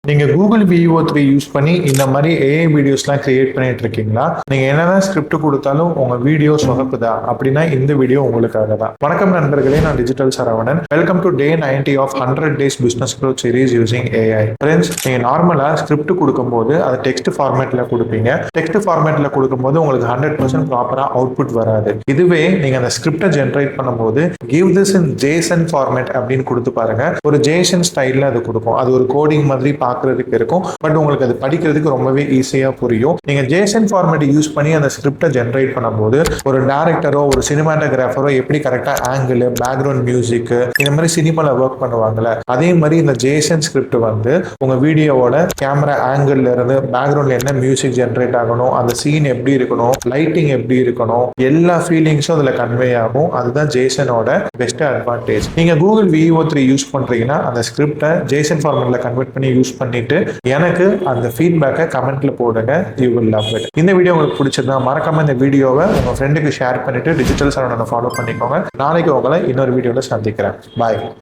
நீங்க Google VO3 use பண்ணி இந்த மாதிரி ஏஐ வீடியோஸ்லாம் கிரியேட் பண்ணிட்டு இருக்கீங்களா? நீங்க என்னதான் ஸ்கிரிப்ட் கொடுத்தாலும் உங்க வீடியோ சொதப்புதா அப்படின்னா இந்த வீடியோ உங்களுக்காக தான். வணக்கம் நண்பர்களே, நான் digital Saravanan. Welcome to day 90 of 100 days business growth series using AI. Friends, நீங்க நார்மலா ஸ்கிரிப்ட் கொடுக்கும்போது அதை டெக்ஸ்ட் ஃபார்மேட்ல கொடுப்பீங்க. டெக்ஸ்ட் ஃபார்மேட்ல கொடுக்கும்போது உங்களுக்கு 100% ப்ராப்பரா அவுட்புட் வராது. இதுவே நீங்க அந்த ஸ்கிரிப்டை ஜென்ரேட் பண்ணும்போது give this in Jason format அப்படின்னு கொடுத்து பாருங்க. ஒரு ஜேசன் ஸ்டைல்ல அது கொடுக்கும். அது ஒரு கோடிங் மாதிரி பார்க்கறதுக்கு இருக்கும். பட் உங்களுக்கு அது படிக்கிறதுக்கு ரொம்பவே ஈஸியா புரியும். நீங்க ஜேசன் ஃபார்மேட் யூஸ் பண்ணி அந்த ஸ்கிரிப்டை ஜென்ரேட் பண்ணும்போது ஒரு டைரக்டரோ ஒரு சினிமாட்டோகிராஃபரோ எப்படி கரெக்டா ஆங்கிள், பேக்ரவுண்ட் மியூசிக் இந்த மாதிரி சினிமால ஒர்க் பண்ணுவாங்கல்ல, அதே மாதிரி இந்த ஜேசன் ஸ்கிரிப்ட் வந்து உங்க வீடியோவோட கேமரா ஆங்கிள் இருந்து பேக்ரவுண்ட்ல என்ன மியூசிக் ஜென்ரேட் ஆகணும், அந்த சீன் எப்படி இருக்கணும், லைட்டிங் எப்படி இருக்கணும், எல்லா ஃபீலிங்ஸும் அதுல கன்வே ஆகும். அதுதான் ஜேசனோட பெஸ்ட் அட்வான்டேஜ். நீங்க கூகுள் VO3 யூஸ் பண்றீங்கன்னா அந்த ஸ்கிரிப்டை ஜேசன் ஃபார்மேட்ல கன்வெர்ட் பண்ணி யூஸ் பண்ணிட்டு எனக்கு அந்த ஃபீட்பேக்கை கமெண்ட்ல போடுங்க. You will love it. இந்த வீடியோ உங்களுக்கு பிடிச்சிருந்தா மறக்காம இந்த வீடியோவை உங்க ஃப்ரெண்டுக்கு ஷேர் பண்ணிட்டு டிஜிட்டல் சரவணனை ஃபாலோ பண்ணிக்கோங்க. நாளைக்கு உங்களை இன்னொரு வீடியோல சந்திக்கிறேன். பாய்.